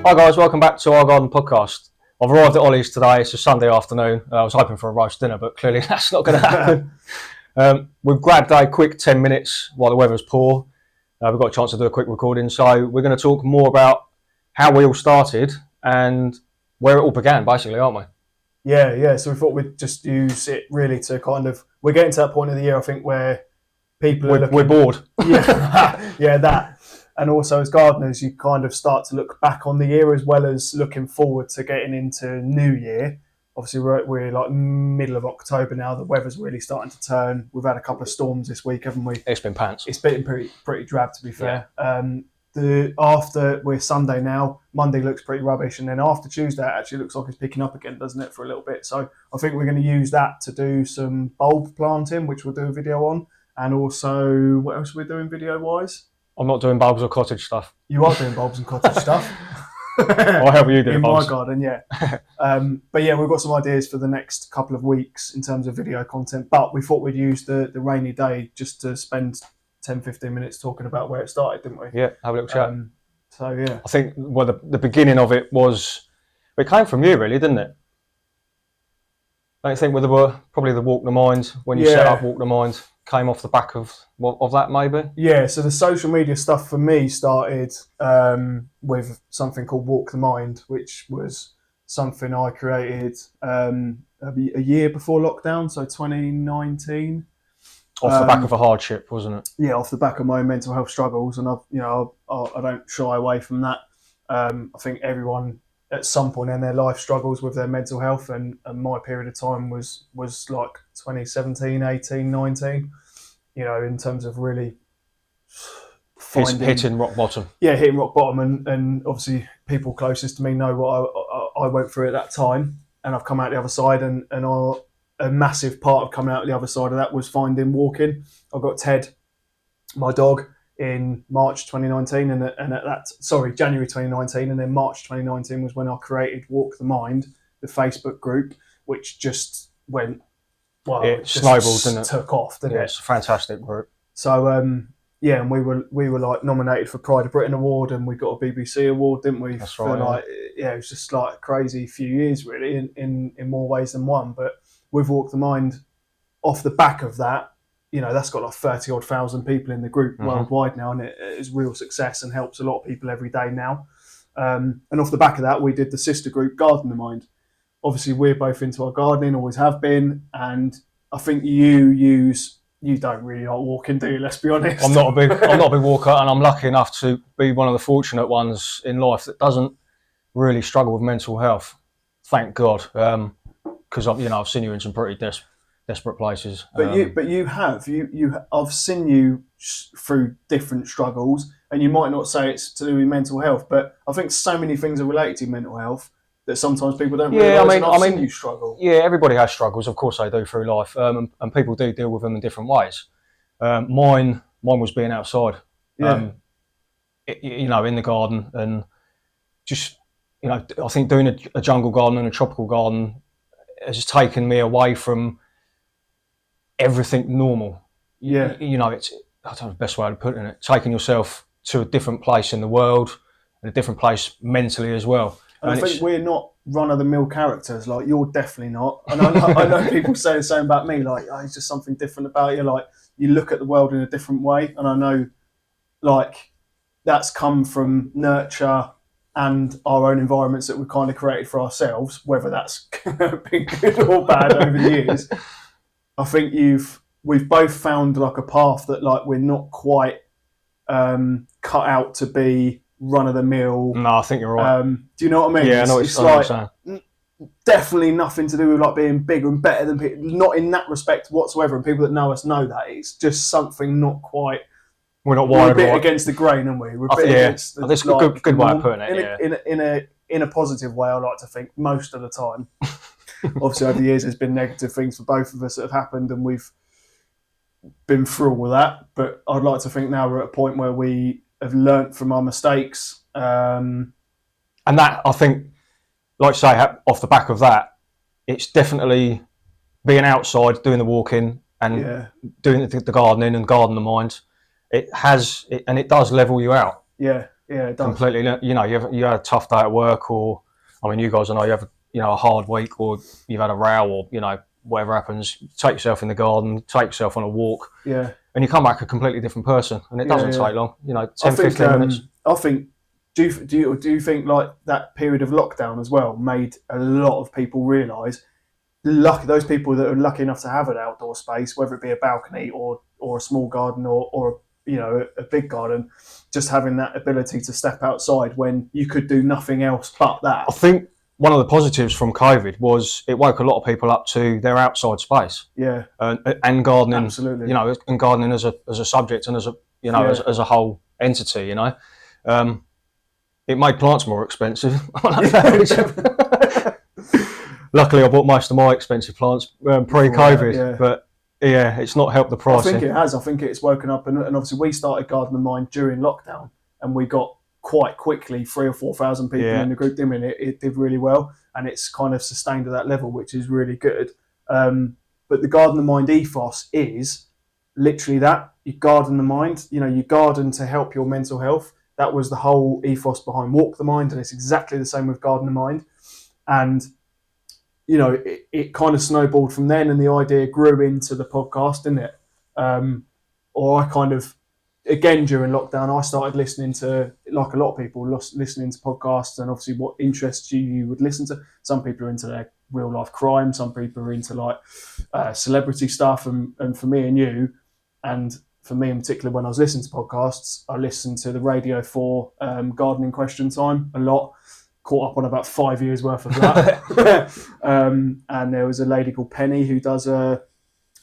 Hi guys, welcome back to our garden podcast. I've arrived at Ollie's today. It's a Sunday afternoon. I was hoping for a roast dinner, but clearly that's not going to happen. We've grabbed a quick 10 minutes while the weather's poor. We've got a chance to do a quick recording, so we're going to talk more about how we all started and where it all began, basically, aren't we? Yeah. So we thought we'd just use it really to we're getting to that point of the year, I think, where people are we're bored. Yeah, that. And also as gardeners, you kind of start to look back on the year as well as looking forward to getting into New Year. Obviously, we're like middle of October now. The weather's really starting to turn. We've had a couple of storms this week, haven't we? It's been pants. It's been pretty drab, to be fair. Yeah. After we're Sunday now, Monday looks pretty rubbish, and then after Tuesday, it actually looks like it's picking up again, doesn't it, for a little bit? So I think we're going to use that to do some bulb planting, which we'll do a video on, and also what else are we doing video-wise? I'm not doing bulbs or cottage stuff. You are doing bulbs and cottage stuff. I'll help you do in bulbs. my garden, yeah. But yeah, we've got some ideas for the next couple of weeks in terms of video content. But we thought we'd use the rainy day just to spend 10-15 minutes talking about where it started, didn't we? Yeah, have a little chat. So yeah, I think the beginning of it came from you, really, didn't it? Don't you think there were probably the Walk the Mind when you set up Walk the Mind came off the back of that, maybe? Yeah, so the social media stuff for me started with something called Walk the Mind, which was something I created a year before lockdown, so 2019. Off the back of a hardship, wasn't it? Yeah, off the back of my mental health struggles, and I don't shy away from that. I think everyone at some point in their life struggles with their mental health, and my period of time was like 2017, 18, 19, in terms of really hitting rock bottom. Yeah, hitting rock bottom, and obviously people closest to me know what I went through at that time, and I've come out the other side, and a massive part of coming out the other side of that was finding walking. I got Ted, my dog, in March 2019, January 2019, and then March 2019 was when I created Walk the Mind, the Facebook group, which just went, it snowballed, didn't it? Took off, didn't it? It's a fantastic group. So and we were like nominated for Pride of Britain award, and we got a BBC award, didn't we? That's right. It was just like a crazy few years, really, in more ways than one. But we've Walk the Mind off the back of that. That's got like 30 odd thousand people in the group worldwide now, and it is real success and helps a lot of people every day now. And off the back of that, we did the sister group Garden the Mind. Obviously, we're both into our gardening, always have been, and I think you don't really like walking, do you? Let's be honest. I'm not a big walker, and I'm lucky enough to be one of the fortunate ones in life that doesn't really struggle with mental health. Thank God, because I've seen you in some pretty desperate places. But you have I've seen you through different struggles, and you might not say it's to do with mental health, but I think so many things are related to mental health that sometimes people don't realise. I've seen you struggle. Yeah, everybody has struggles, of course they do, through life, and people do deal with them in different ways. Mine was being outside, in the garden, and just I think doing a jungle garden and a tropical garden has taken me away from everything normal. Yeah, it's, I don't know the best way to put it, taking yourself to a different place in the world and a different place mentally as well. And I think we're not run-of-the-mill characters. Like, you're definitely not. And I know people say the same about me. Like, it's just something different about you. Like, you look at the world in a different way. And I know, like, that's come from nurture and our own environments that we've kind of created for ourselves, whether that's been good or bad over the years. I think we've both found like a path that like we're not quite cut out to be run of the mill. No, I think you're right. Do you know what I mean? Yeah, I know it's like definitely nothing to do with like being bigger and better than people. Not in that respect whatsoever. And people that know us know that it's just something not quite. We're not wired. We're a bit against the grain, aren't we? We're a bit against the, that's a good way of putting it. In a positive way, I like to think most of the time. Obviously, over the years, there's been negative things for both of us that have happened, and we've been through all of that. But I'd like to think now we're at a point where we have learnt from our mistakes. And that, I think, like I say, off the back of that, it's definitely being outside, doing the walking and doing the gardening and garden the mind. It does level you out. Yeah. Yeah, it does. Completely. You know, you had a tough day at work, or I mean, you guys, I know you have a hard week, or you've had a row, or whatever happens. Take yourself in the garden, take yourself on a walk, Yeah. and you come back a completely different person, and it doesn't take long. 10, 15 minutes. I think. Do you think like that period of lockdown as well made a lot of people realise? Those people that are lucky enough to have an outdoor space, whether it be a balcony or a small garden or a big garden, just having that ability to step outside when you could do nothing else but that. I think one of the positives from COVID was it woke a lot of people up to their outside space. Yeah. And gardening. Absolutely. And gardening as a subject and as a whole entity. It made plants more expensive. Luckily, I bought most of my expensive plants pre-COVID, but it's not helped the pricing. I think it has. I think it's woken up, and obviously we started Garden of Mind during lockdown, and we got quite quickly 3,000 or 4,000 people in the group doing it. It did really well, and it's kind of sustained at that level, which is really good. But the Garden of Mind ethos is literally that. You garden the mind. You garden to help your mental health. That was the whole ethos behind Walk the Mind, and it's exactly the same with Garden of Mind. And it kind of snowballed from then, and the idea grew into the podcast, didn't it? Or I kind of, again, during lockdown, I started listening to, like a lot of people, listening to podcasts, and obviously what interests you would listen to. Some people are into their real life crime, some people are into like celebrity stuff, and for me and you, and for me in particular, when I was listening to podcasts, I listened to the Radio 4 Gardening Question Time a lot. Caught up on about 5 years worth of that. And there was a lady called Penny who does a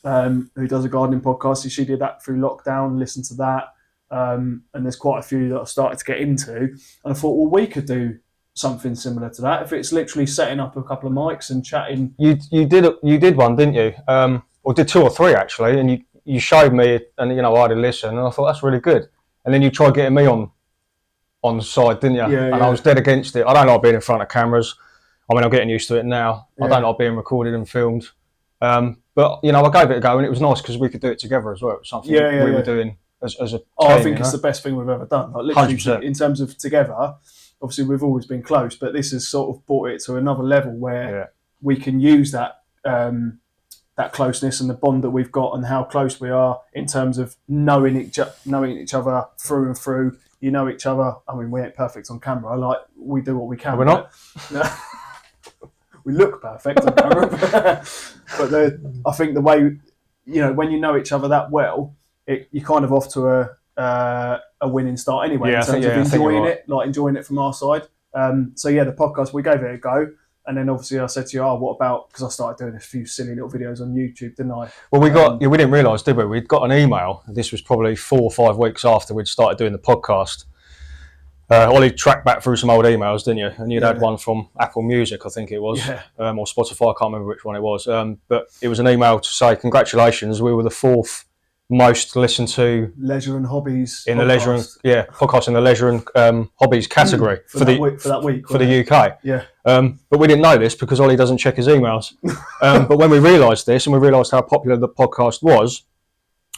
gardening podcast. So she did that through lockdown, listened to that. And there's quite a few that I've started to get into. And I thought, well, we could do something similar to that. If it's literally setting up a couple of mics and chatting. You did one, didn't you? Or did 2 or 3 actually, and you showed me, and I had a listen, and I thought that's really good. And then you tried getting me on the side, didn't you? Yeah, and I was dead against it. I don't like being in front of cameras. I mean, I'm getting used to it now. I don't like being recorded and filmed. But I gave it a go, and it was nice because we could do it together as well. It was something we were doing as a team. I think it's the best thing we've ever done. Like literally, 100%. In terms of together, obviously we've always been close, but this has sort of brought it to another level where we can use that that closeness and the bond that we've got, and how close we are in terms of knowing each other through and through. You know each other. I mean, we ain't perfect on camera. Like, we do what we can. We're not. We look perfect on camera. But I think the way, when you know each other that well, you're kind of off to a winning start anyway, in terms of enjoying it from our side. The podcast, we gave it a go. And then obviously I said to you, what about, because I started doing a few silly little videos on YouTube, didn't I? Well, we didn't realise, did we? We'd got an email. This was probably 4 or 5 weeks after we'd started doing the podcast. Ollie tracked back through some old emails, didn't you? And you'd had one from Apple Music, I think it was, or Spotify, I can't remember which one it was. But it was an email to say, congratulations, we were the 4th most listened to leisure and hobbies in the leisure and podcast in the leisure and hobbies category for that week for the UK. But we didn't know this because Ollie doesn't check his emails. But when we realised this, and we realised how popular the podcast was,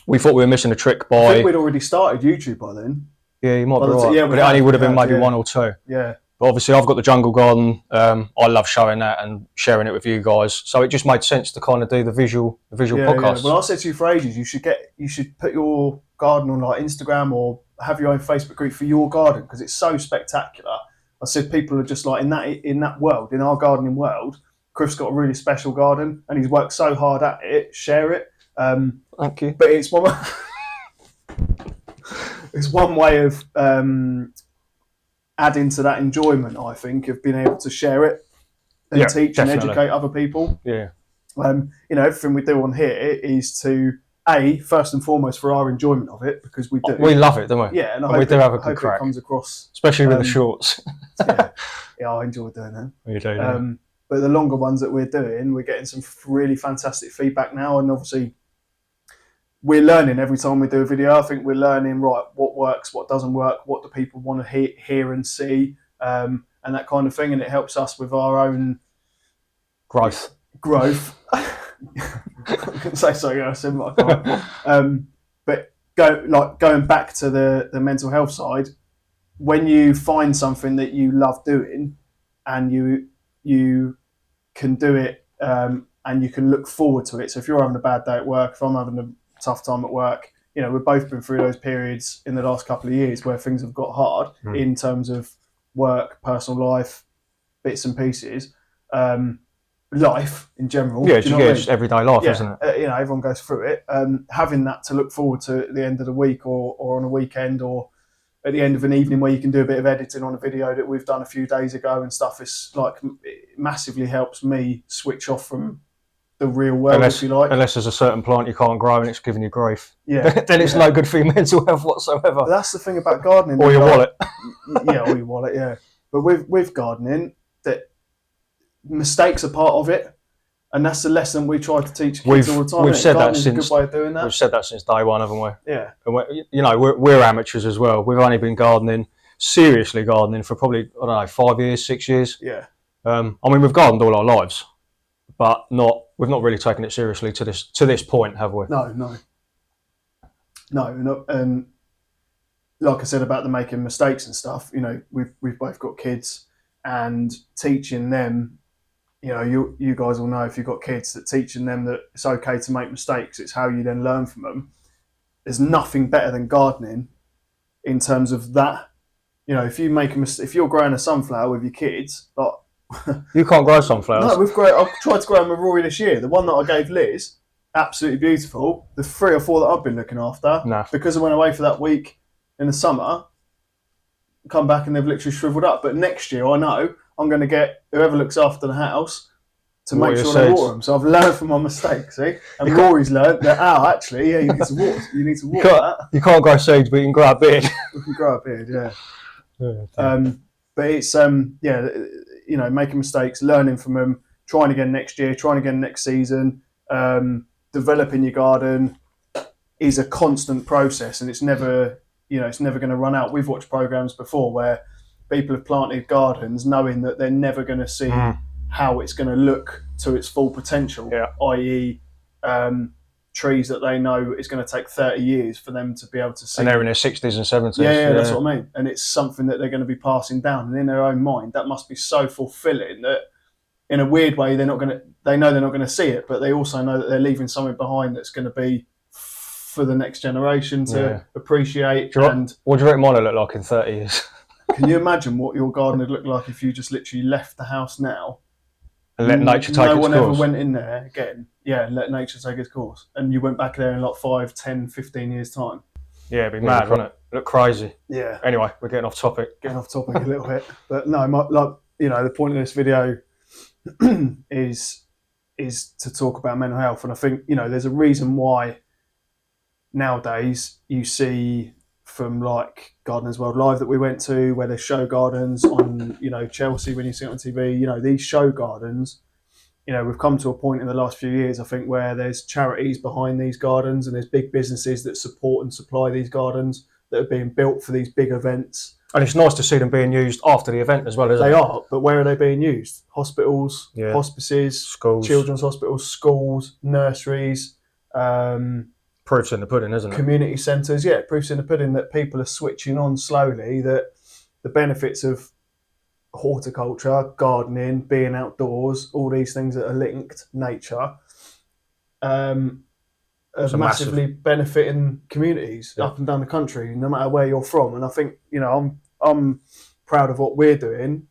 we thought we were missing a trick by. I think we'd already started YouTube by then. Yeah, you might be right. But it only would have been maybe 1 or 2. Yeah. But obviously, I've got the jungle garden. I love showing that and sharing it with you guys. So it just made sense to kind of do the visual podcast. Yeah. Well, I said to you for ages, you should put your garden on like Instagram or have your own Facebook group for your garden because it's so spectacular. I said people are just like in that world, in our gardening world. Chris got a really special garden and he's worked so hard at it. Share it. Thank you. But it's one way of adding to that enjoyment, I think, of being able to share it and teach and educate other people. Yeah. Everything we do on here is to first and foremost for our enjoyment of it because we do. We love it, don't we? Yeah, and we do have a good crack. It comes across, especially with the shorts. I enjoy doing them. You do. But the longer ones that we're doing, we're getting some really fantastic feedback now, and obviously we're learning every time we do a video. I think we're learning what works, what doesn't work, what do people want to hear and see, and that kind of thing, and it helps us with our own growth. I can say so, I said what I can't. But going back to the mental health side, when you find something that you love doing, and you can do it, and you can look forward to it. So if you're having a bad day at work, if I'm having a tough time at work, you know, we've both been through those periods in the last couple of years where things have got hard in terms of work, personal life, bits and pieces, life in general. Yeah, do you know what I mean? just everyday life, isn't it? You know, everyone goes through it. Having that to look forward to at the end of the week, or on a weekend, or at the end of an evening where you can do a bit of editing on a video that we've done a few days ago and stuff, is like, it massively helps me switch off from the real world, if you like. Unless there's a certain plant you can't grow and it's giving you grief. Yeah. Then it's no good for your mental health whatsoever. But that's the thing about gardening. Or your wallet. Yeah, or your wallet, yeah. But with gardening, that mistakes are part of it. And that's the lesson we try to teach kids all the time. We've said that Gardening's since a good way of doing that. We've said that since day one, haven't we? Yeah. And you know, we're amateurs as well. We've only been seriously gardening for probably, I don't know, 5 years, 6 years. Yeah. I mean, we've gardened all our lives, but we've not really taken it seriously to this point, have we? No. And like I said about the making mistakes and stuff, you know, we've both got kids, and teaching them, you know, you guys will know if you've got kids, that teaching them that it's okay to make mistakes. It's how you then learn from them. There's nothing better than gardening in terms of that. You know, if you're growing a sunflower with your kids, like, you can't grow sunflowers. No, I've tried to grow them with Rory this year. The one that I gave Liz, absolutely beautiful. The 3 or 4 that I've been looking after, because I went away for that week in the summer, come back and they've literally shriveled up. But next year, I know I'm going to get whoever looks after the house to make sure they water them. So I've learned from my mistakes, see? And Rory's learned that, actually, yeah, you need to water that. You can't grow seeds, but you can grow a beard. You can grow a beard, yeah. But it's, you know, making mistakes, learning from them, trying again next year, trying again next season. Developing your garden is a constant process, and it's never going to run out. We've watched programs before where people have planted gardens knowing that they're never going to see how it's going to look to its full potential, i.e. trees that they know it's going to take 30 years for them to be able to see. And they're in their 60s and 70s. Yeah, that's what I mean. And it's something that they're going to be passing down. And in their own mind, that must be so fulfilling that, in a weird way, they know they're not going to see it, but they also know that they're leaving something behind that's going to be for the next generation to appreciate. What do you reckon mine will look like in 30 years? Can you imagine what your garden would look like if you just literally left the house now and let nature take its course? No one ever went in there again. Yeah, and let nature take its course. And you went back there in like 5, 10, 15 years' time. Yeah, it'd be mad, wouldn't it? Look crazy. Yeah. Anyway, we're getting off topic. Getting off topic a little bit. But no, the point of this video is to talk about mental health. And I think, you know, there's a reason why nowadays you see, from like Gardeners World Live that we went to, where there's show gardens on, you know, Chelsea, when you see it on TV, you know, these show gardens, you know, we've come to a point in the last few years, I think, where there's charities behind these gardens, and there's big businesses that support and supply these gardens that are being built for these big events. And it's nice to see them being used after the event as well, isn't it? They are, but where are they being used? Hospitals, hospices, schools, children's hospitals, schools, nurseries. Proof's in the pudding, isn't it? Community centres, yeah, proof's in the pudding that people are switching on slowly, that the benefits of horticulture, gardening, being outdoors, all these things that are linked, nature, massively benefiting communities up and down the country, no matter where you're from. And I think, you know, I'm proud of what we're doing,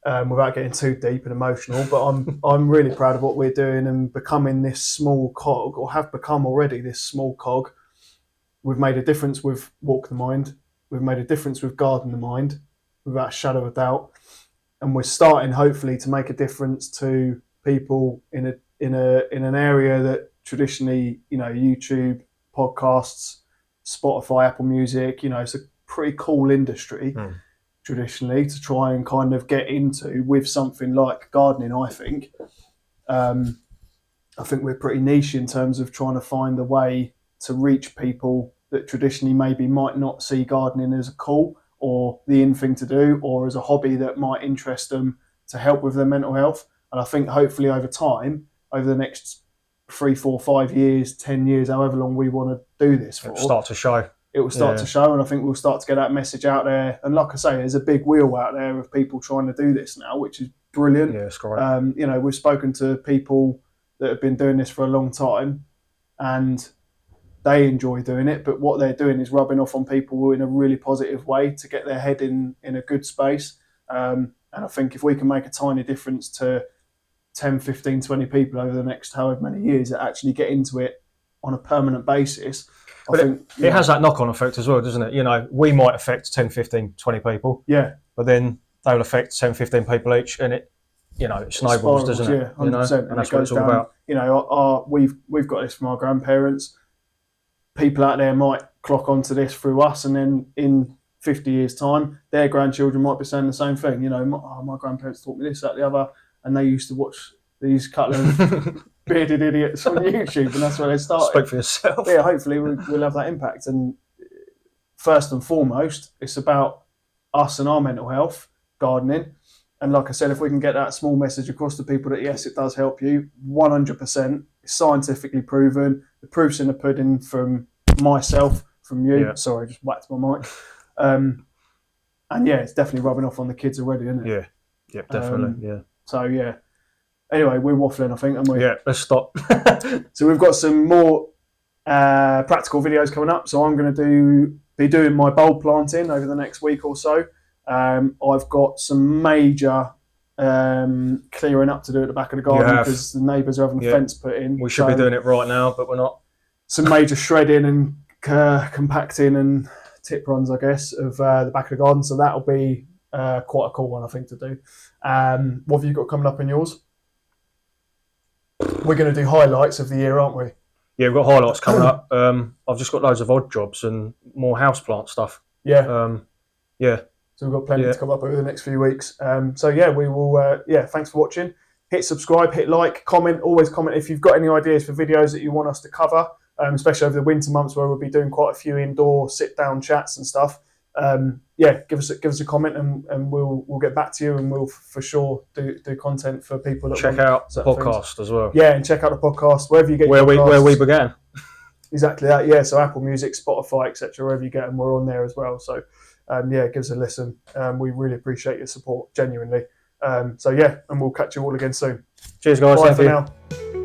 without getting too deep and emotional, but I'm really proud of what we're doing and becoming this small cog, or have become already this small cog. We've made a difference with Walk the Mind. We've made a difference with Garden the Mind, without a shadow of a doubt. And we're starting, hopefully, to make a difference to people in an area that traditionally, you know, YouTube, podcasts, Spotify, Apple Music, you know, it's a pretty cool industry traditionally to try and kind of get into with something like gardening. I think we're pretty niche in terms of trying to find a way to reach people that traditionally maybe might not see gardening as a cool or the in thing to do, or as a hobby that might interest them to help with their mental health. And I think hopefully over time, over the next 3, 4, 5 years, 10 years, however long we want to do this for, it'll start to show. it will start to show, and I think we'll start to get that message out there. And like I say, there's a big wheel out there of people trying to do this now, which is brilliant. Yeah, it's great. You know, we've spoken to people that have been doing this for a long time, and they enjoy doing it, but what they're doing is rubbing off on people in a really positive way to get their head in a good space. And I think if we can make a tiny difference to 10, 15, 20 people over the next however many years that actually get into it on a permanent basis, I think it has that knock-on effect as well, doesn't it? You know, we might affect 10, 15, 20 people. Yeah. But then they'll affect 10, 15 people each, and it, you know, it snowballs, doesn't it? Yeah, 100%. You know? And that's what it's all about. You know, we've got this from our grandparents. People out there might clock onto this through us, and then in 50 years' time, their grandchildren might be saying the same thing. You know, my grandparents taught me this, that, the other, and they used to watch these couple of bearded idiots on YouTube, and that's where they started. Speak for yourself. Yeah, hopefully we'll have that impact. And first and foremost, it's about us and our mental health, gardening. And like I said, if we can get that small message across to people that yes, it does help you, 100%, it's scientifically proven. The proof's in the pudding from myself, from you. Yeah. Sorry, I just whacked my mic. And yeah, it's definitely rubbing off on the kids already, isn't it? Yeah, definitely. Yeah. So yeah. Anyway, we're waffling, I think, aren't we? Yeah, let's stop. So we've got some more practical videos coming up. So I'm going to be doing my bulb planting over the next week or so. I've got some major clearing up to do at the back of the garden because the neighbours are having a fence put in. We should be doing it right now, but we're not. Some major shredding and compacting and tip runs, I guess, of the back of the garden. So that'll be quite a cool one, I think, to do. What have you got coming up in yours? We're going to do highlights of the year, aren't we? Yeah, we've got highlights coming up. I've just got loads of odd jobs and more houseplant stuff. Yeah. Yeah. So we've got plenty to come up over the next few weeks. So yeah, we will. Thanks for watching. Hit subscribe, hit like, comment. Always comment if you've got any ideas for videos that you want us to cover, especially over the winter months where we'll be doing quite a few indoor sit-down chats and stuff. Give us a comment and we'll get back to you, and we'll for sure do content for people that check out the podcast as well. Yeah, and check out the podcast wherever you get where we began. Exactly that. Yeah, so Apple Music, Spotify, etc. Wherever you get them, we're on there as well. So. Give us a listen. We really appreciate your support, genuinely. And we'll catch you all again soon. Cheers, guys. Bye for now.